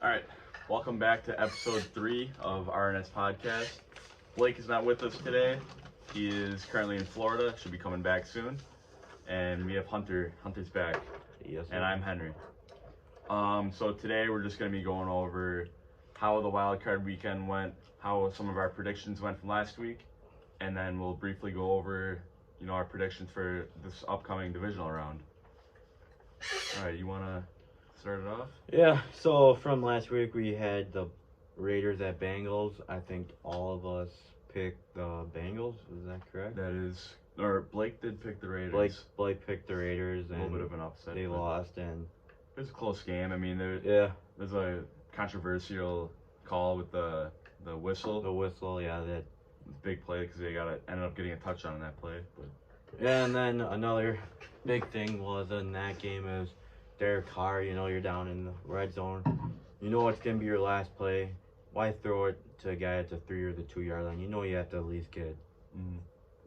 All right, welcome back to episode 3 of R&S Podcasts. Blake is not with us today. He is currently in Florida, should be coming back soon. And we have Hunter. Hunter's back. Yes, and I'm Henry. So today we're just going to be going over how the wild card weekend went, how some of our predictions went from last week, and then we'll briefly go over, our predictions for this upcoming divisional round. All right, you want to start it off? Yeah, so from last week we had the Raiders at Bengals. I think all of us picked the Bengals. Is that correct? That is, or Blake did pick the Raiders. Blake picked the Raiders, and a little bit of an upset. They lost, and it was a close game. I mean, there's a controversial call with the whistle. The whistle, yeah, that big play because they ended up getting a touchdown in that play. But yeah, and then another big thing was in that game is Derek Carr. You're down in the red zone. You know it's gonna be your last play. Why throw it to a guy at the 3 or the 2 yard line? You have to at least get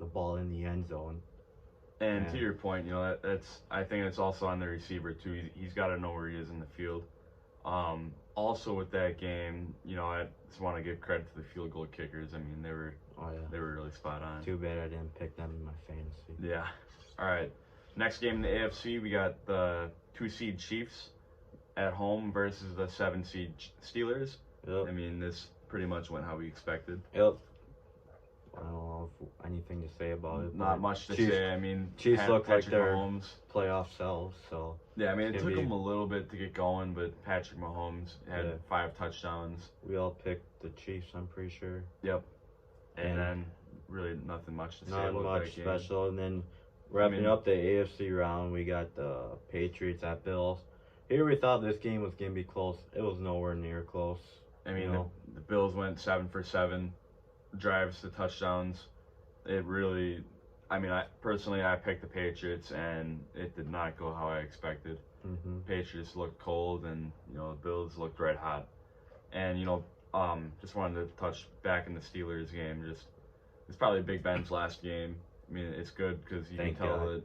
the ball in the end zone. And to your point, I think it's also on the receiver too. He's got to know where he is in the field. Also with that game, I just want to give credit to the field goal kickers. I mean, they were really spot on. Too bad I didn't pick them in my fantasy. Yeah. All right. Next game in the AFC, we got the 2-seed Chiefs at home versus the 7-seed Steelers. Yep. I mean, this pretty much went how we expected. Yep. I don't know if anything to say about it. Not much to say. I mean, Chiefs look like their Mahomes, playoff selves. So yeah, I mean, it took them a little bit to get going, but Patrick Mahomes had 5 touchdowns. We all picked the Chiefs, I'm pretty sure. Yep. And then really nothing much to say about that game. Not much special. And then wrapping up the AFC round, we got the Patriots at Bills. Here we thought this game was going to be close. It was nowhere near close. I mean, the Bills went 7 for 7, drives to touchdowns. It really, I picked the Patriots, and it did not go how I expected. Patriots looked cold, and the Bills looked red hot. And just wanted to touch back in the Steelers game. It's probably Big Ben's last game. I mean, it's good because you can tell that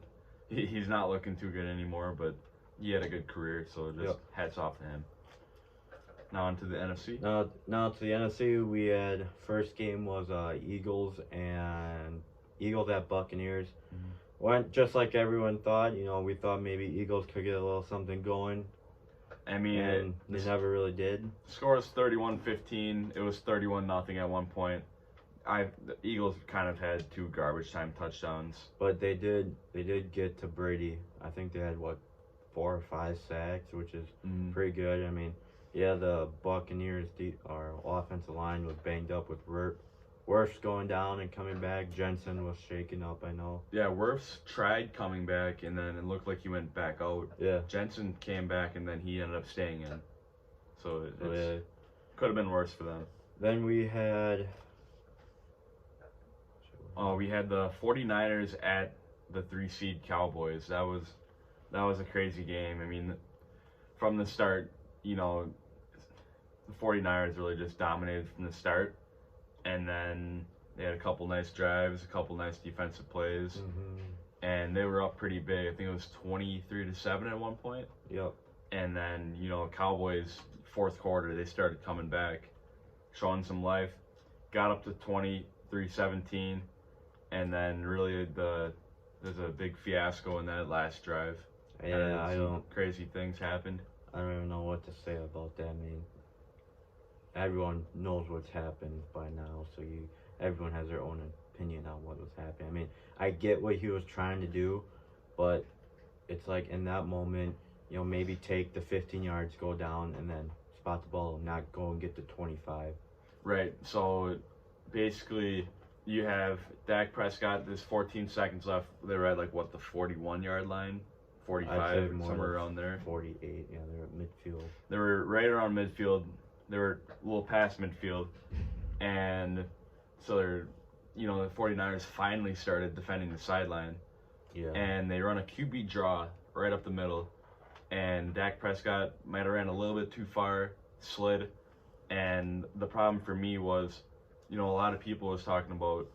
he's not looking too good anymore, but he had a good career, so just hats off to him. Now on to the NFC. Now to the NFC, we had first game was Eagles at Buccaneers. Went just like everyone thought. We thought maybe Eagles could get a little something going. I mean, and they never really did. The score was 31-15. It was 31-0 at one point. The Eagles kind of had 2 garbage time touchdowns. But they did get to Brady. I think they had 4 or 5 sacks, which is pretty good. I mean, yeah, the Buccaneers, our offensive line was banged up with Wirfs going down and coming back. Jensen was shaken up, I know. Yeah, Wirfs tried coming back, and then it looked like he went back out. Yeah. Jensen came back, and then he ended up staying in. So it could have been worse for them. Then we had the 49ers at the 3-seed Cowboys. That was a crazy game. I mean, from the start, the 49ers really just dominated from the start. And then they had a couple nice drives, a couple nice defensive plays. And they were up pretty big. I think it was 23-7 at one point. Yep. And then, Cowboys, fourth quarter, they started coming back, showing some life. Got up to 23-17. And then really there's a big fiasco in that last drive. Yeah, crazy things happened. I don't even know what to say about that. I mean, everyone knows what's happened by now, so everyone has their own opinion on what was happening. I mean, I get what he was trying to do, but it's like in that moment, maybe take the 15 yards, go down, and then spot the ball, not go and get the 25. Right. So basically, you have Dak Prescott. There's 14 seconds left. They were at the 41-yard line, 45, somewhere around there. 48. Yeah, they're at midfield. They were right around midfield. They were a little past midfield, and so the 49ers finally started defending the sideline. Yeah. And they run a QB draw right up the middle, and Dak Prescott might have ran a little bit too far, slid, and the problem for me was, a lot of people was talking about,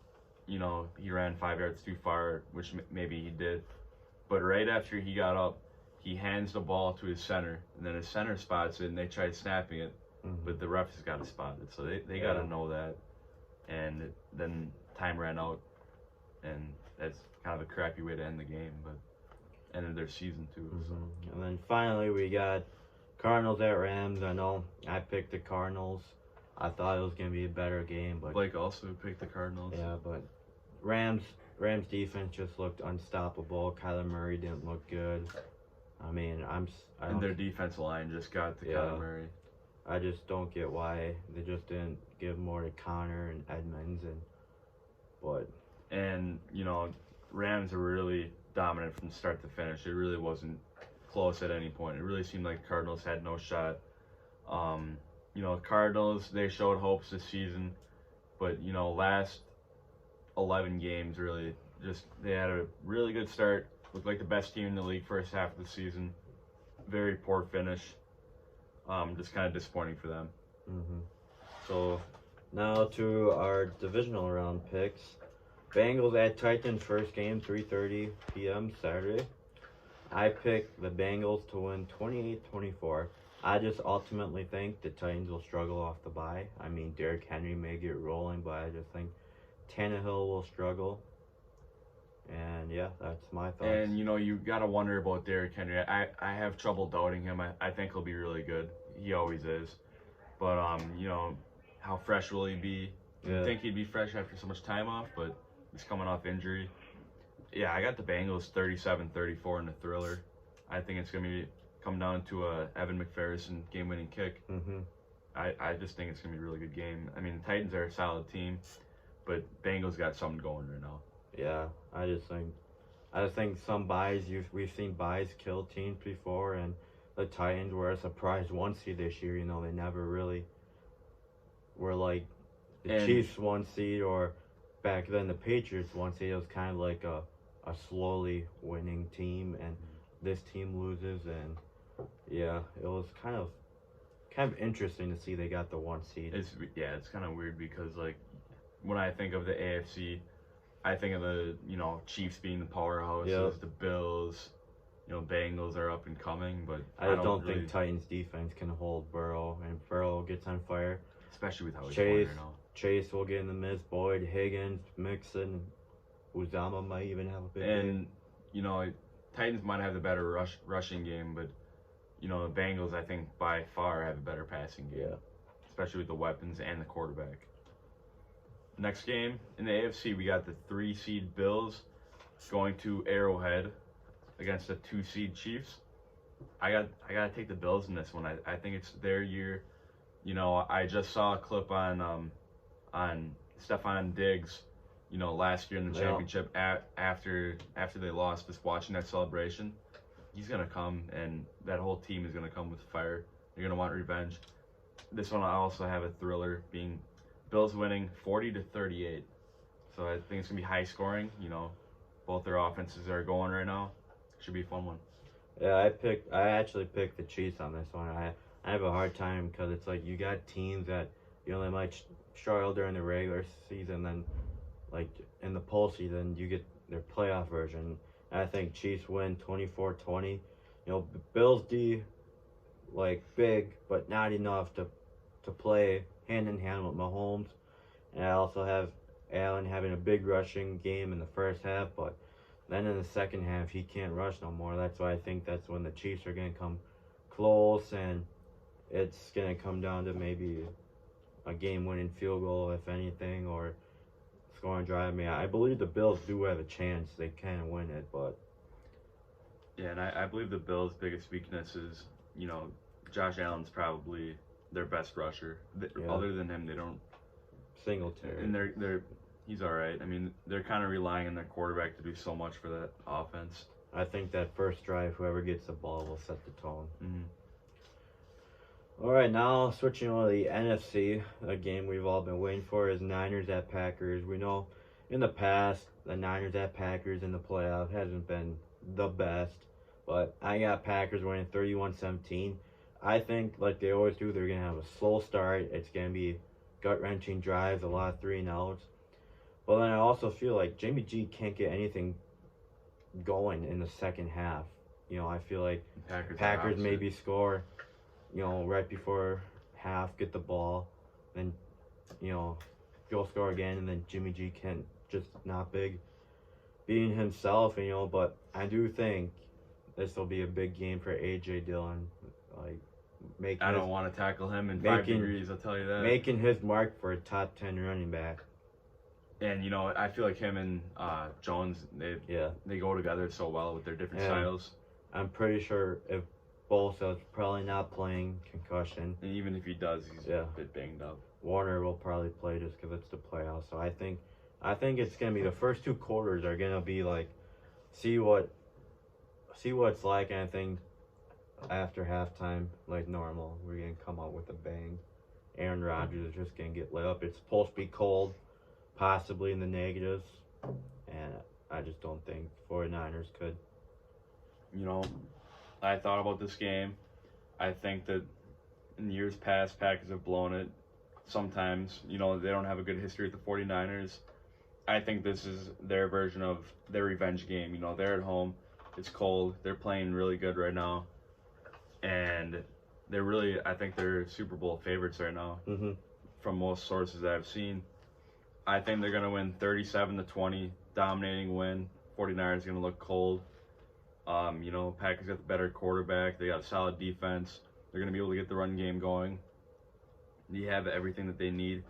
he ran 5 yards too far, which maybe he did, but right after he got up, he hands the ball to his center, and then his center spots it, and they try snapping it, but the ref has got to spot it. So they got to know that. And then time ran out, and that's kind of a crappy way to end the game, but ended their season too. So. And then finally we got Cardinals at Rams. I know I picked the Cardinals. I thought it was gonna be a better game, but Blake also picked the Cardinals. yeah, but Rams defense just looked unstoppable. Kyler Murray didn't look good. I mean, and their defensive line just got to Kyler Murray. I just don't get why they just didn't give more to Connor and Edmonds and you know, Rams are really dominant from start to finish. It really wasn't close at any point. It really seemed like Cardinals had no shot. You know, Cardinals, they showed hopes this season, but you know, last 11 games really just they had a really good start. Looked like the best team in the league first half of the season. Very poor finish. Just kind of disappointing for them. So now to our divisional round picks. Bengals at Titans, first game, 3:30 p.m. Saturday. I picked the Bengals to win 28-24. I just ultimately think the Titans will struggle off the bye. I mean, Derrick Henry may get rolling, but I just think Tannehill will struggle. And yeah, that's my thoughts. And you know, you gotta wonder about Derrick Henry. I have trouble doubting him. I think he'll be really good. He always is. But you know, how fresh will he be? You'd think he'd be fresh after so much time off, but he's coming off injury. Yeah, I got the Bengals 37-34 in the thriller. I think it's gonna come down to a Evan McPherson game-winning kick. I just think it's gonna be a really good game. I mean, the Titans are a solid team, but Bengals got something going right now. Yeah, I just think some buys we've seen buys kill teams before, and the Titans were a surprise 1 seed this year. You know, they never really were like the Chiefs 1 seed, or back then the Patriots 1 seed. It was kind of like a slowly winning team, and this team loses, and yeah, it was kind of interesting to see they got the 1 seed. It's kind of weird because like when I think of the AFC, I think of the, you know, Chiefs being the powerhouses, the Bills, you know, Bengals are up and coming, but I don't think Titans defense can hold Burrow, and Burrow gets on fire. Especially with how he's playing right now. Chase will get in the midst. Boyd, Higgins, Mixon, Uzama might even have a big game. And, you know, Titans might have the better rushing game, but, you know, the Bengals, I think, by far have a better passing game. Yeah. Especially with the weapons and the quarterback. Next game, in the AFC, we got the 3-seed Bills going to Arrowhead against the 2-seed Chiefs. I gotta take the Bills in this one. I think it's their year. You know, I just saw a clip on Stephon Diggs, you know, last year in the championship after they lost, just watching that celebration. He's gonna come, and that whole team is gonna come with fire. They're gonna want revenge. This one I also have a thriller, being Bills winning 40-38. So I think it's gonna be high scoring. You know, both their offenses are going right now. Should be a fun one. Yeah, I actually picked the Chiefs on this one. I have a hard time because it's like you got teams that, you know, they might struggle during the regular season, then like in the postseason you get their playoff version. And I think Chiefs win 24-20. You know, Bills D like big, but not enough to play hand in hand with Mahomes. And I also have Allen having a big rushing game in the first half, but then in the second half he can't rush no more. That's why I think that's when the Chiefs are gonna come close, and it's gonna come down to maybe a game-winning field goal, if anything, or scoring drive. I mean, I believe the Bills do have a chance. They can win it, but yeah, and I believe the Bills' biggest weakness is, you know, Josh Allen's probably their best rusher. Other than him, they don't. Singletary. And he's all right. I mean, they're kind of relying on their quarterback to do so much for that offense. I think that first drive, whoever gets the ball will set the tone. All right, now switching over to the NFC, a game we've all been waiting for is Niners at Packers. We know in the past, the Niners at Packers in the playoff hasn't been the best, but I got Packers winning 31-17. I think, like they always do, they're going to have a slow start. It's going to be gut-wrenching drives, a lot of 3-and-outs. But then I also feel like Jimmy G can't get anything going in the second half. I feel like Packers, Packers maybe score, right before half, get the ball, then, go score again, and then Jimmy G can't just not being himself, but I do think this will be a big game for AJ Dillon, like I don't want to tackle him in 5 degrees, I'll tell you that. Making his mark for a top 10 running back. And I feel like him and Jones, they go together so well with their different styles. I'm pretty sure if Bosa's probably not playing, concussion. And even if he does, he's a bit banged up. Warner will probably play just because it's the playoffs. So I think it's gonna be the first 2 quarters are gonna be like, see what it's like. And I think after halftime, like normal, we're gonna come out with a bang. Aaron Rodgers is just gonna get lit up. It's supposed to be cold, possibly in the negatives, and I just don't think 49ers could. I thought about this game. I think that in years past, Packers have blown it. Sometimes, they don't have a good history with the 49ers. I think this is their version of their revenge game. They're at home. It's cold. They're playing really good right now. And I think they're Super Bowl favorites right now. Mm-hmm. From most sources that I've seen. I think they're going to win 37-20, dominating win. 49ers going to look cold. Packers got the better quarterback. They got a solid defense. They're going to be able to get the run game going. You have everything that they need.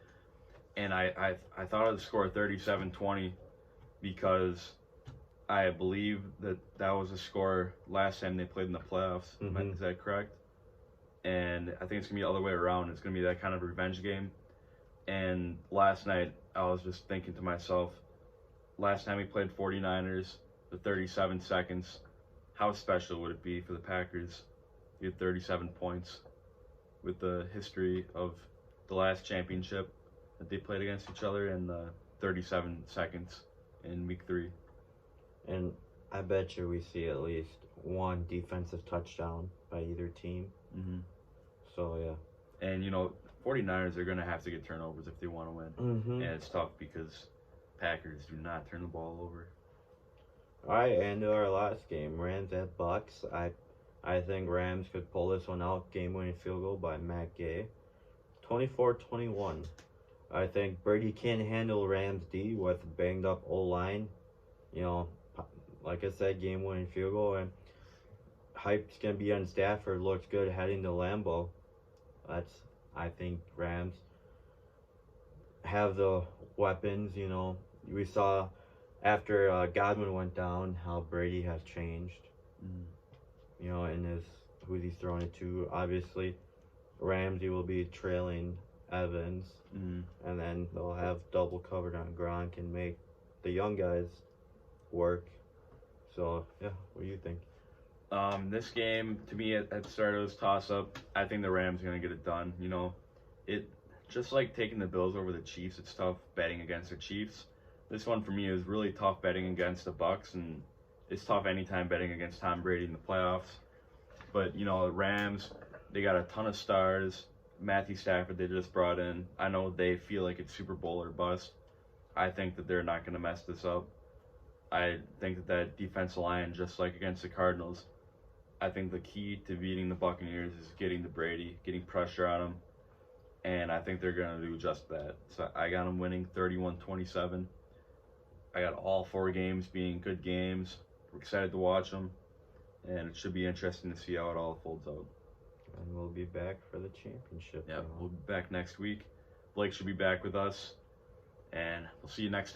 And I thought I'd score 37-20 because I believe that was a score last time they played in the playoffs. Mm-hmm. Is that correct? And I think it's going to be the other way around. It's going to be that kind of revenge game. And last night, I was just thinking to myself, last time we played 49ers, the 37 seconds, how special would it be for the Packers to get 37 points with the history of the last championship that they played against each other in 37 seconds in week 3. And I bet you we see at least one defensive touchdown by either team. Mm-hmm. So, yeah. And, 49ers are going to have to get turnovers if they want to win. Mm-hmm. And it's tough because Packers do not turn the ball over. All right, and to our last game, Rams at Bucks. I think Rams could pull this one out. Game-winning field goal by Matt Gay. 24-21. I think Brady can't handle Rams D with a banged-up O-line. Like I said, game-winning field goal. And hype's going to be on Stafford. Looks good heading to Lambeau. I think Rams have the weapons. We saw after Godwin went down how Brady has changed. In who he's throwing it to. Obviously, Ramsey will be trailing Evans, and then they'll have double covered on Gronk and make the young guys work. So, yeah, what do you think? This game, to me, at the start, it was toss-up. I think the Rams are going to get it done. It just like taking the Bills over the Chiefs, it's tough betting against the Chiefs. This one, for me, is really tough betting against the Bucks, and it's tough anytime betting against Tom Brady in the playoffs. But, Rams, they got a ton of stars. Matthew Stafford, they just brought in. I know they feel like it's Super Bowl or bust. I think that they're not going to mess this up. I think that defensive line, just like against the Cardinals, I think the key to beating the Buccaneers is getting to Brady, getting pressure on him, and I think they're going to do just that. So I got them winning 31-27. I got all 4 games being good games. We're excited to watch them, and it should be interesting to see how it all folds out. And we'll be back for the championship. Yeah, we'll be back next week. Blake should be back with us, and we'll see you next time.